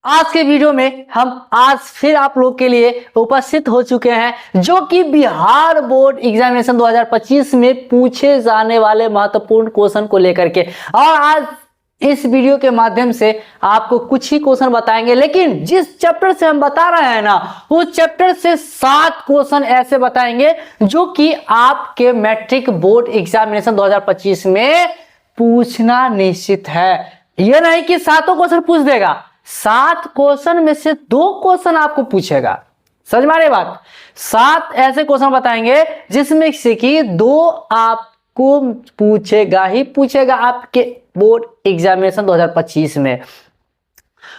आज के वीडियो में हम आज फिर आप लोग के लिए उपस्थित हो चुके हैं जो कि बिहार बोर्ड एग्जामिनेशन 2025 में पूछे जाने वाले महत्वपूर्ण क्वेश्चन को लेकर के। और आज इस वीडियो के माध्यम से आपको कुछ ही क्वेश्चन बताएंगे, लेकिन जिस चैप्टर से हम बता रहे हैं ना, उस चैप्टर से 7 क्वेश्चन ऐसे बताएंगे जो कि आपके मैट्रिक बोर्ड एग्जामिनेशन 2025 में पूछना निश्चित है। यह नहीं कि सातों क्वेश्चन पूछ देगा, 7 क्वेश्चन में से 2 क्वेश्चन आपको पूछेगा। समझ में आ रही बात? 7 ऐसे क्वेश्चन बताएंगे जिसमें से कि 2 आपको पूछेगा ही पूछेगा आपके बोर्ड एग्जामिनेशन 2025 में।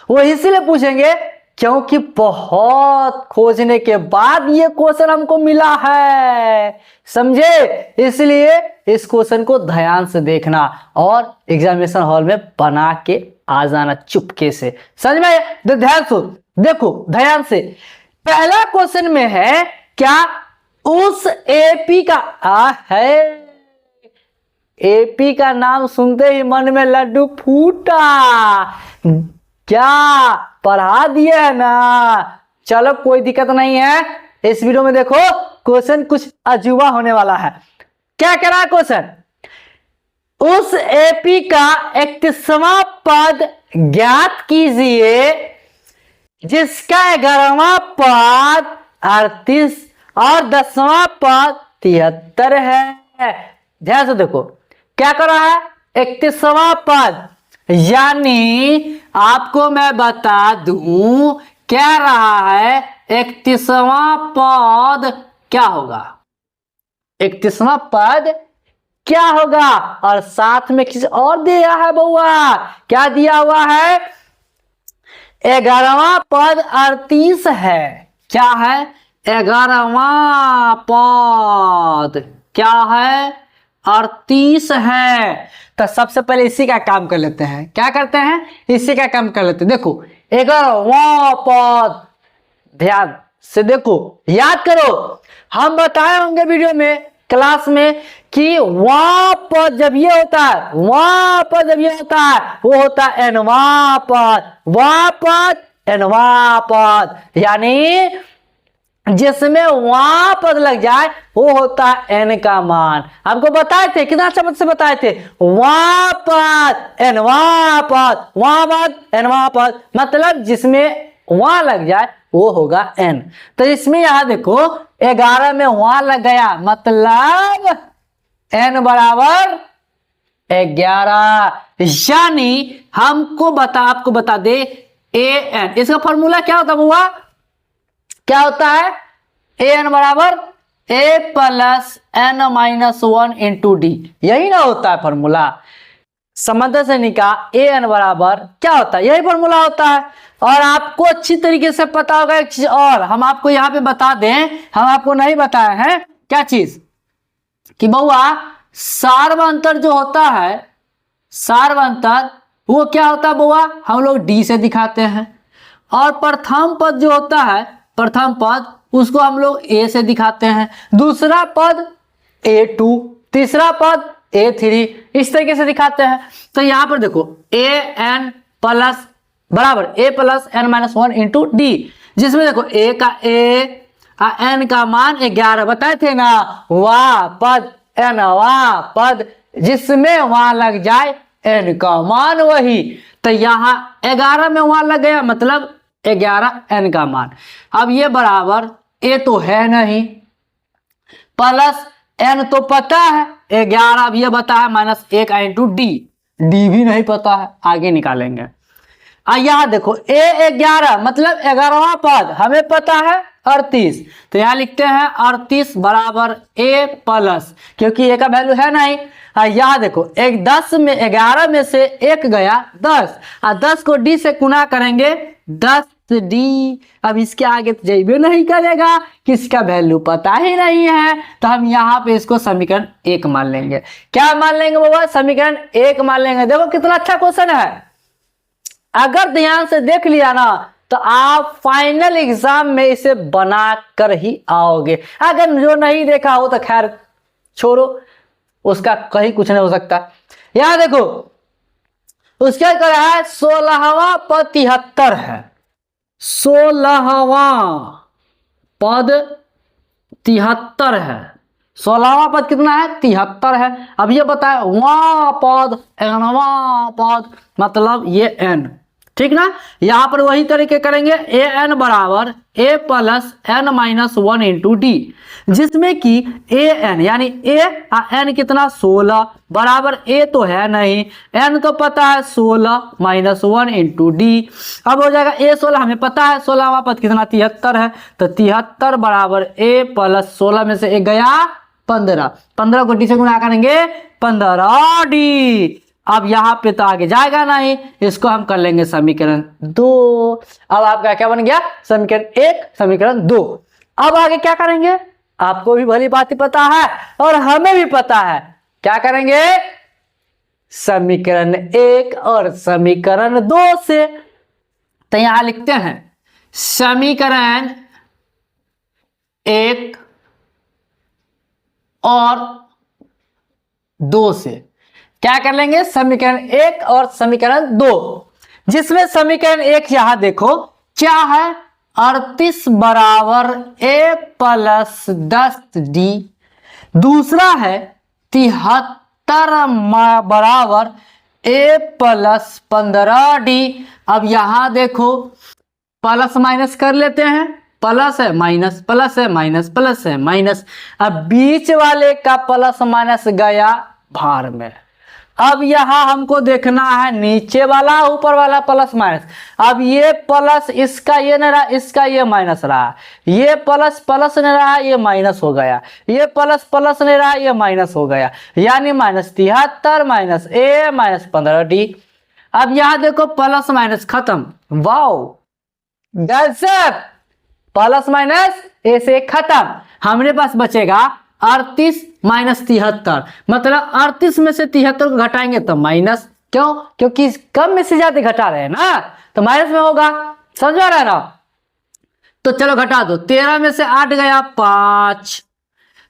वो इसलिए पूछेंगे क्योंकि बहुत खोजने के बाद ये क्वेश्चन हमको मिला है, समझे? इसलिए इस क्वेश्चन को ध्यान से देखना और एग्जामिनेशन हॉल में बना के आ जाना चुपके से। समझ में आया? ध्यान से देखो, ध्यान से। पहला क्वेश्चन में है क्या उस एपी का एपी का नाम सुनते ही मन में लड्डू फूटा। क्या पढ़ा दिए है ना? चलो कोई दिक्कत नहीं है, इस वीडियो में देखो क्वेश्चन कुछ अजूबा होने वाला है। क्या कह रहा है क्वेश्चन? उस एपी का 31वां पद ज्ञात कीजिए जिसका 11वां पद 38 और 10वां पद 73 है। ध्यान से देखो क्या कर रहा है, 31वां पद, यानी आपको मैं बता दूं कह रहा है 31वां पद क्या होगा, 31वां पद क्या होगा। और साथ में किसी और दिया है बउआ, क्या दिया हुआ है? 11वां पद 38 है। क्या है? 11वां पद क्या है? 38 है। तो सबसे पहले इसी का काम कर लेते हैं। क्या करते हैं? इसी का काम कर लेते हैं। देखो 11वां पद, ध्यान से देखो, याद करो, हम बताए होंगे वीडियो में, क्लास में, कि वां पद जब ये होता है, वां पद जब ये होता है, वो होता है एनवां पद, वां पद एनवां पद, यानी जिसमें वां पद लग जाए वो होता है एन का मान। आपको बताए थे, कितना शब्द से बताए थे, वां पद एनवां पद, वां पद एनवां पद, मतलब जिसमें वहां लग जाए वो होगा एन। तो इसमें यहां देखो 11 में वहां लग गया, मतलब एन बराबर 11, यानी हमको आपको बता दे ए एन। इसका फॉर्मूला क्या होता है? क्या होता है? ए एन बराबर a plus n minus 1 into d, यही ना होता है फॉर्मूला। समझ से निकाल ए एन बराबर क्या होता है, यही फॉर्मूला होता है। और आपको अच्छी तरीके से पता होगा एक चीज और, हम आपको यहाँ पे बता दें, हम आपको नहीं बताए हैं क्या चीज, कि बउआ सार्वंतर जो होता है, सार्वंतर वो क्या होता है बउआ, हम लोग डी से दिखाते हैं। और प्रथम पद जो होता है, प्रथम पद, उसको हम लोग ए से दिखाते हैं। दूसरा पद A2, तीसरा पद A3, इस तरीके से दिखाते हैं। तो यहां पर देखो ए एन प्लस बराबर a plus n minus 1 into d, जिसमें देखो ए का ए एन का मान 11 बताए थे ना, वाह पद एन वाह पद, जिसमें वहां लग जाए एन का मान वही। तो यहां 11 में वहां लग गया, मतलब 11 एन का मान। अब ये बराबर ए तो है नहीं, प्लस एन तो पता है 11, अब ये बता है माइनस 1 इंटू डी, डी भी नहीं पता है, आगे निकालेंगे। यहां देखो ए 11 मतलब 11वां पद हमें पता है 38, तो यहां लिखते हैं 38 बराबर ए प्लस, क्योंकि ए का वैल्यू है नहीं। यहां देखो 11 में से 1 गया 10, और 10 को डी से गुना करेंगे 10 डी। अब इसके आगे तो जाइए नहीं करेगा, किसका वैल्यू पता ही नहीं है, तो हम यहाँ पे इसको समीकरण 1 मान लेंगे। क्या मान लेंगे बाबा? समीकरण 1 मान लेंगे। देखो कितना अच्छा क्वेश्चन है, अगर ध्यान से देख लिया ना तो आप फाइनल एग्जाम में इसे बना कर ही आओगे। अगर जो नहीं देखा हो तो खैर छोड़ो, उसका कहीं कुछ नहीं हो सकता। यहां देखो उसके क्या है, 16वां पद 73 है, 16वां पद 73 है। 16वां पद कितना है? 73 है। अब ये बताए वां पद एनवां पद मतलब ये n, ठीक ना। यहां पर वही तरीके करेंगे, ए एन बराबर a plus n minus 1 into d, जिसमें कि ए एन यानी ए एन कितना 16 बराबर ए तो है नहीं, एन तो पता है 16 माइनस 1 इंटू डी। अब हो जाएगा ए 16 हमें पता है, 16वां पद कितना 73 है, तो 73 बराबर ए प्लस 16 में से एक गया 15, 15 को डी से गुणा करेंगे 15 डी। अब यहां पे तो आगे जाएगा नहीं, इसको हम कर लेंगे समीकरण 2। अब आपका क्या बन गया? समीकरण 1 समीकरण 2। अब आगे क्या करेंगे? आपको भी भली बात ही पता है और हमें भी पता है, क्या करेंगे? समीकरण 1 और समीकरण 2 से। तो यहां लिखते हैं समीकरण 1 और 2 से क्या कर लेंगे? समीकरण 1 और समीकरण 2, जिसमें समीकरण 1 यहां देखो क्या है, 38 बराबर ए प्लस 10 डी, दूसरा है 73 बराबर ए प्लस 15 डी। अब यहां देखो प्लस माइनस कर लेते हैं, प्लस है माइनस, प्लस है माइनस, प्लस है माइनस। अब बीच वाले का प्लस माइनस गया भार में। अब यहां हमको देखना है नीचे वाला ऊपर वाला प्लस माइनस। अब ये प्लस इसका ये नहीं रहा, इसका ये माइनस रहा, ये प्लस प्लस नहीं रहा, ये माइनस हो गया, ये प्लस प्लस नहीं रहा, ये माइनस हो गया, यानी माइनस 73 माइनस ए माइनस 15 डी। अब यहां देखो प्लस माइनस खत्म, वाओ गजब, प्लस माइनस ए से खत्म। हमारे पास बचेगा 38 माइनस 73, मतलब 38 में से 73 को घटाएंगे तो माइनस, क्यों? क्योंकि कम में से ज्यादा घटा रहे हैं ना, तो माइनस में होगा, समझ आ रहा है ना। तो चलो घटा दो, 13 में से 8 गया 5,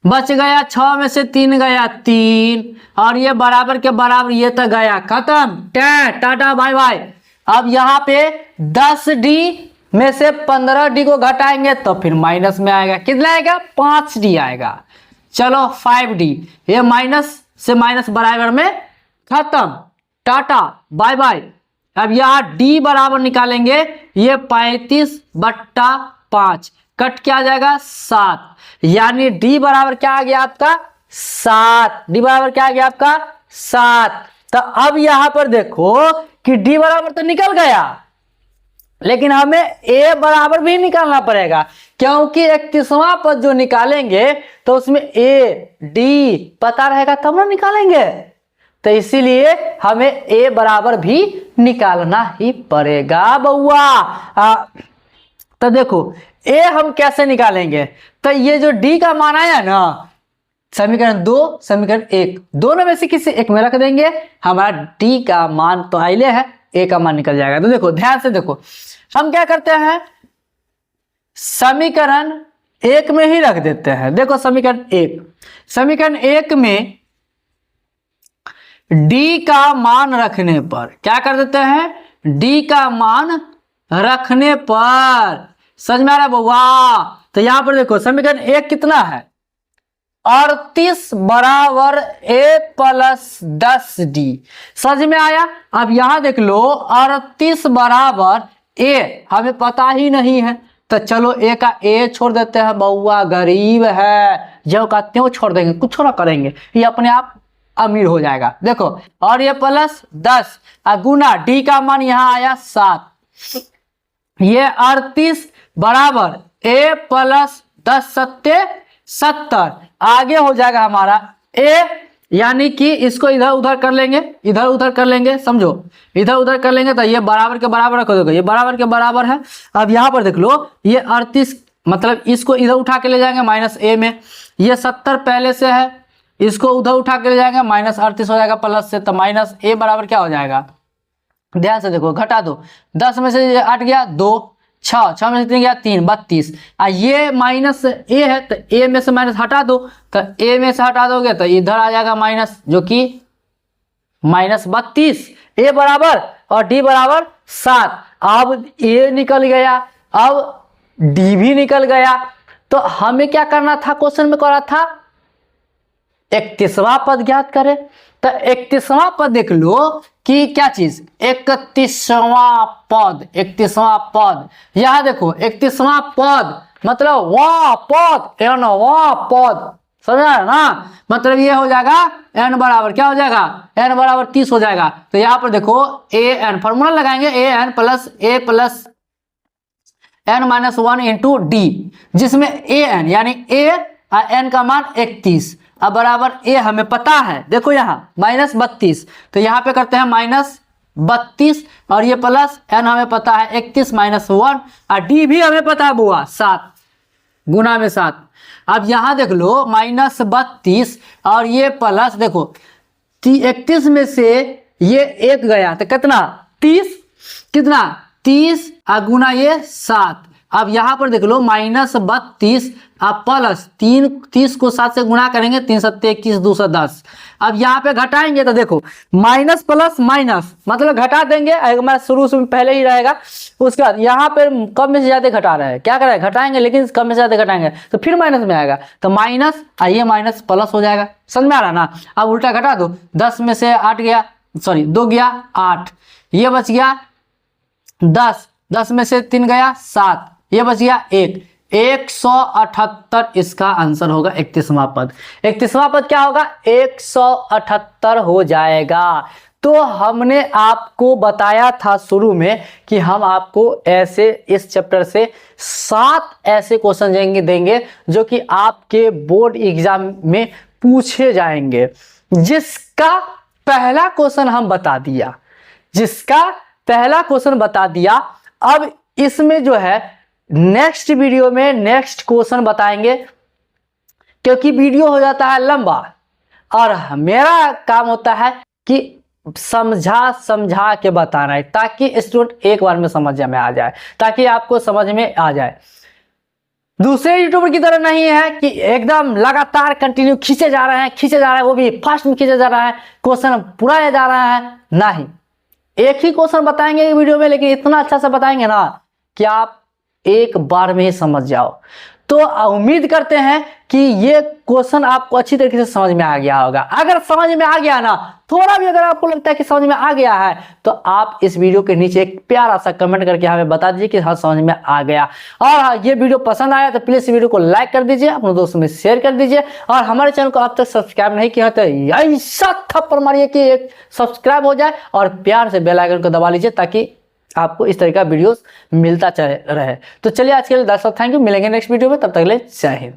बच गया 6 में से 3 गया 3, और ये बराबर के बराबर ये तो गया खत्म, टाटा बाय बाय। अब यहाँ पे 10 डी में से 15 डी को घटाएंगे तो फिर माइनस में आएगा, कितना आएगा? 5 डी आएगा। चलो 5 डी, ये माइनस से माइनस बराबर में खत्म, टाटा बाय बाय। अब यहाँ डी बराबर निकालेंगे, ये 35/5 कट क्या आ जाएगा 7, यानी डी बराबर क्या आ गया आपका 7, डी बराबर क्या आ गया आपका 7। तो अब यहां पर देखो कि डी बराबर तो निकल गया, लेकिन हमें ए बराबर भी निकालना पड़ेगा, क्योंकि 31वां पद जो निकालेंगे तो उसमें ए डी पता रहेगा तब ना निकालेंगे, तो इसीलिए हमें ए बराबर भी निकालना ही पड़ेगा बउआ। तो देखो ए हम कैसे निकालेंगे? तो ये जो डी का मान आया ना, समीकरण 2 समीकरण 1 दोनों में से किसी एक में रख देंगे, हमारा डी का मान तो आइले है, ए का मान निकल जाएगा। तो देखो ध्यान से देखो, हम क्या करते हैं समीकरण 1 में ही रख देते हैं। देखो समीकरण 1 में डी का मान रखने पर क्या कर देते हैं, डी का मान रखने पर, समझ में आ रहा है बउआ? तो यहां पर देखो समीकरण 1 कितना है 38 बराबर ए प्लस 10 डी, समझ में आया? अब यहां देख लो 38 बराबर ए हमें पता ही नहीं है, तो चलो ए का ए छोड़ देते हैं बउआ, गरीब है जो का त्यों छोड़ देंगे, कुछ ना करेंगे, ये अपने आप अमीर हो जाएगा। देखो और ये प्लस 10 गुना डी का मान यहां आया 7, ये 38 बराबर ए प्लस 10 सत्ते 70, आगे हो जाएगा हमारा ए, यानी कि इसको इधर उधर कर लेंगे, इधर उधर कर लेंगे, समझो इधर उधर कर लेंगे तो ये बराबर के बराबर रखो, देखो ये बराबर के बराबर है। अब यहां पर देख लो ये 38 मतलब इसको इधर उठा के ले जाएंगे माइनस ए में, ये 70 पहले से है, इसको उधर उठा के ले जाएंगे माइनस 38 हो जाएगा प्लस से, तो माइनस ए बराबर क्या हो जाएगा? ध्यान से देखो घटा दो, 10 में से 8 गया 2, 6 में से 3 गया 3, 32, ये माइनस ए है तो ए में से माइनस हटा दो, तो ए में से हटा दोगे तो इधर आ जाएगा माइनस, जो कि माइनस 32, ए बराबर और डी बराबर 7। अब ए निकल गया अब डी भी निकल गया। तो हमें क्या करना था, क्वेश्चन में करा था 31वां पद ज्ञात करें। तो 31वां पद देख लो कि क्या चीज, 31वां पद, 31वां पद। यहां देखो 31वां पद मतलब वाह पद, एन वाह पद, समझा है ना। मतलब ये हो जाएगा एन बराबर क्या हो जाएगा, एन बराबर 30 हो जाएगा। तो यहां पर देखो ए एन फॉर्मूला लगाएंगे, a n plus n minus 1 into d, जिसमें ए एन यानी ए और एन का मान 31। अब बराबर ए हमें पता है, देखो यहाँ -32, तो यहाँ पे करते हैं -32 और ये प्लस एन हमें पता है 31 -1 और डी भी हमें पता है बुआ 7 गुना में 7। अब यहाँ देख लो -32 और ये प्लस देखो 31 में से ये एक गया तो कितना 30, कितना 30 और गुना ये 7। अब यहाँ पर देख लो -32 अब प्लस 30 को 7 से गुणा करेंगे, 3 7 21 210। अब यहाँ पे घटाएंगे तो देखो माइनस प्लस माइनस मतलब घटा देंगे, हमारा शुरू से पहले ही रहेगा। उसके बाद यहाँ पे कम में से ज्यादा घटा रहे हैं, क्या कर रहे हैं घटाएंगे, लेकिन कम में से ज्यादा घटाएंगे तो फिर माइनस में आएगा, तो माइनस ये माइनस प्लस हो जाएगा। समझ में आ रहा ना। अब उल्टा घटा दो, 10 में से 8 गया, सॉरी 2 गया 8, ये बच गया 10, 10 में से 3 गया 7, ये बच गया 1, 178 इसका आंसर होगा 31वां पद। 31वां पद क्या होगा 178 हो जाएगा। तो हमने आपको बताया था शुरू में कि हम आपको ऐसे इस चैप्टर से 7 ऐसे क्वेश्चन देंगे जो कि आपके बोर्ड एग्जाम में पूछे जाएंगे, जिसका पहला क्वेश्चन हम बता दिया, जिसका पहला क्वेश्चन बता दिया। अब इसमें जो है नेक्स्ट वीडियो में नेक्स्ट क्वेश्चन बताएंगे, क्योंकि वीडियो हो जाता है लंबा और मेरा काम होता है कि समझा के बताना है, ताकि स्टूडेंट एक बार में समझ में आ जाए, ताकि आपको समझ में आ जाए। दूसरे यूट्यूबर की तरह नहीं है कि एकदम लगातार कंटिन्यू खींचे जा रहे हैं, वो भी फास्ट में खींचे जा रहा है, क्वेश्चन पूरा जा रहा है। नहीं, एक ही क्वेश्चन बताएंगे वीडियो में, लेकिन इतना अच्छा से बताएंगे ना कि आप एक बार में ही समझ जाओ। तो उम्मीद करते हैं कि ये क्वेश्चन आपको अच्छी तरीके से समझ में आ गया होगा। अगर समझ में आ गया ना, थोड़ा भी अगर आपको लगता है कि समझ में आ गया है, तो आप इस वीडियो के नीचे एक प्यारा सा कमेंट करके हमें बता दीजिए कि हाँ समझ में आ गया। और हाँ, ये वीडियो पसंद आया तो प्लीज वीडियो को लाइक कर दीजिए, अपने दोस्तों में शेयर कर दीजिए, और हमारे चैनल को अब तक सब्सक्राइब नहीं किया तो ऐसा थप्पड़ मारिए कि एक सब्सक्राइब हो जाए, और प्यार से बेल आइकन को दबा लीजिए ताकि आपको इस तरह का वीडियोस मिलता रहे। तो चलिए आज के लिए दर्शक थैंक यू, मिलेंगे नेक्स्ट वीडियो में, तब तक के लिए जय हिंद।